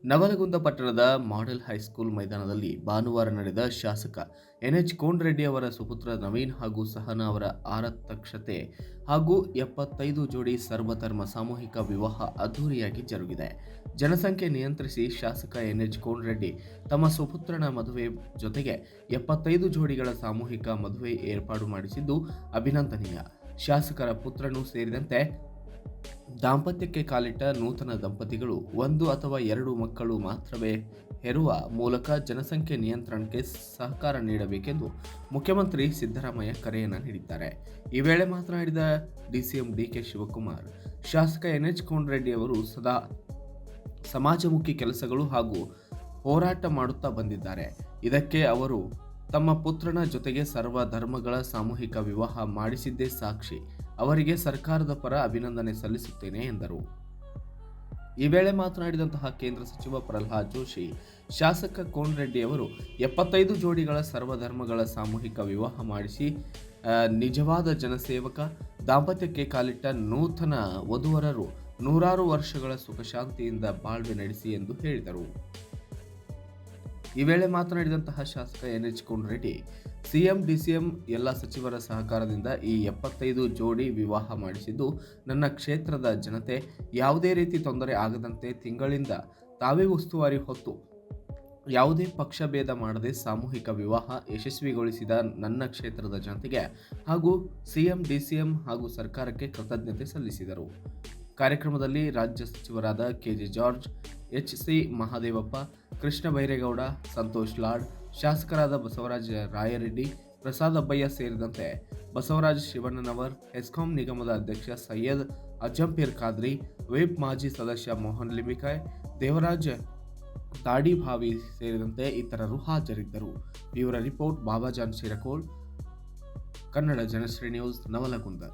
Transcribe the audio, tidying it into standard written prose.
ನವಲಗುಂದ ಪಟ್ಟಣದ model high school ಮೈದಾನದಲ್ಲಿ ಭಾನುವಾರ ನಡೆದ ಶಾಸಕ ಎನ್ಎಚ್ ಕೋನರೆಡ್ಡಿ ಅವರ ಸುಪುತ್ರ ನವೀನ್ ಹಾಗೂ ಸಹನಾ ಅವರ ಆರತಕ್ಷತೆ ಹಾಗೂ 75 ಜೋಡಿ ಸರ್ವಧರ್ಮ ಸಾಮೂಹಿಕ ವಿವಾಹ ಅದ್ದೂರಿಯಾಗಿ ಜರುಗಿದೆ. ಜನಸಂಖ್ಯೆ ನಿಯಂತ್ರಿಸಿ ಶಾಸಕ ಎನ್ಎಚ್ ಕೋನರೆಡ್ಡಿ ತಮ್ಮ ಸುಪುತ್ರನ ಮದುವೆ ಜೊತೆಗೆ 75 ಜೋಡಿಗಳ ಸಾಮೂಹಿಕ ಮದುವೆ ಏರ್ಪಾಡು ಮಾಡಿಸಿದ್ದು ಅಭಿನಂದನೀಯ. ಶಾಸಕರ ಪುತ್ರನೂ ಸೇರಿದಂತೆ ದಾಂಪತ್ಯಕ್ಕೆ ಕಾಲಿಟ್ಟ ನೂತನ ದಂಪತಿಗಳು 1 ಅಥವಾ 2 ಮಕ್ಕಳು ಮಾತ್ರವೇ ಹೆರುವ ಮೂಲಕ ಜನಸಂಖ್ಯೆ ನಿಯಂತ್ರಣಕ್ಕೆ ಸಹಕಾರ ನೀಡಬೇಕೆಂದು ಮುಖ್ಯಮಂತ್ರಿ ಸಿದ್ದರಾಮಯ್ಯ ಕರೆಯನ್ನು ನೀಡಿದ್ದಾರೆ. ಈ ವೇಳೆ ಮಾತನಾಡಿದ ಡಿಸಿಎಂ ಡಿಕೆ ಶಿವಕುಮಾರ್, ಶಾಸಕ ಎನ್ಎಚ್ ಕೋನರೆಡ್ಡಿ ಅವರು ಸದಾ ಸಮಾಜಮುಖಿ ಕೆಲಸಗಳು ಹಾಗೂ ಹೋರಾಟ ಮಾಡುತ್ತಾ ಬಂದಿದ್ದಾರೆ. ಇದಕ್ಕೆ ಅವರು ತಮ್ಮ ಪುತ್ರನ ಜೊತೆಗೆ ಸರ್ವ ಧರ್ಮಗಳ ಸಾಮೂಹಿಕ ವಿವಾಹ ಮಾಡಿಸಿದ್ದೇ ಸಾಕ್ಷಿ. ಅವರಿಗೆ ಸರ್ಕಾರದ ಪರ ಅಭಿನಂದನೆ ಸಲ್ಲಿಸುತ್ತೇನೆ ಎಂದರು. ಈ ವೇಳೆ ಮಾತನಾಡಿದಂತಹ ಕೇಂದ್ರ ಸಚಿವ ಪ್ರಹ್ಲಾದ್ ಜೋಶಿ, ಶಾಸಕ ಕೋನರೆಡ್ಡಿ ಅವರು 75 ಜೋಡಿಗಳ ಸರ್ವಧರ್ಮಗಳ ಸಾಮೂಹಿಕ ವಿವಾಹ ಮಾಡಿಸಿ ನಿಜವಾದ ಜನಸೇವಕ. ದಾಂಪತ್ಯಕ್ಕೆ ಕಾಲಿಟ್ಟ ನೂತನ ವಧುವರರು ನೂರಾರು ವರ್ಷಗಳ ಸುಖ ಶಾಂತಿಯಿಂದ ಬಾಳ್ವೆ ನಡೆಸಿ ಎಂದು ಹೇಳಿದರು. ಈ ವೇಳೆ ಮಾತನಾಡಿದಂತಹ ಶಾಸಕ ಎನ್ಎಚ್ ಕೋನರೆಡ್ಡಿ, ಸಿಎಂ ಡಿಸಿಎಂ ಎಲ್ಲ ಸಚಿವರ ಸಹಕಾರದಿಂದ ಈ 75 ಜೋಡಿ ವಿವಾಹ ಮಾಡಿಸಿದ್ದು ನನ್ನ ಕ್ಷೇತ್ರದ ಜನತೆ ಯಾವುದೇ ರೀತಿ ತೊಂದರೆ ಆಗದಂತೆ ತಿಂಗಳಿಂದ ತಾವೇ ಉಸ್ತುವಾರಿ ಹೊತ್ತು ಯಾವುದೇ ಪಕ್ಷಭೇದ ಮಾಡದೆ ಸಾಮೂಹಿಕ ವಿವಾಹ ಯಶಸ್ವಿಗೊಳಿಸಿದ ನನ್ನ ಕ್ಷೇತ್ರದ ಜನತೆಗೆ ಹಾಗೂ ಸಿಎಂ ಡಿಸಿಎಂ ಹಾಗೂ ಸರ್ಕಾರಕ್ಕೆ ಕೃತಜ್ಞತೆ ಸಲ್ಲಿಸಿದರು. ಕಾರ್ಯಕ್ರಮದಲ್ಲಿ ರಾಜ್ಯ ಸಚಿವರಾದ K J George, H C Mahadevappa, Krishna Byregowda, Santosh Lad, ಶಾಸಕರಾದ ಬಸವರಾಜ ರಾಯರೆಡ್ಡಿ, ಪ್ರಸಾದ್ ಅಬ್ಬಯ್ಯ ಸೇರಿದಂತೆ ಬಸವರಾಜ ಶಿವಣ್ಣನವರ್, ಹೆಸ್ಕಾಂ ನಿಗಮದ ಅಧ್ಯಕ್ಷ ಸೈಯದ್ ಅಜಂಪೀರ್ ಖಾದ್ರಿ, ವೇಬ್ ಮಾಜಿ ಸದಸ್ಯ ಮೋಹನ್ ಲಿಂಬಿಕಾಯ್, ದೇವರಾಜ್ ತಾಡಿಭಾವಿ ಸೇರಿದಂತೆ ಇತರರು ಹಾಜರಿದ್ದರು. Bureau report Babajan Shirakol, Kannada Janashri news, Navalgund.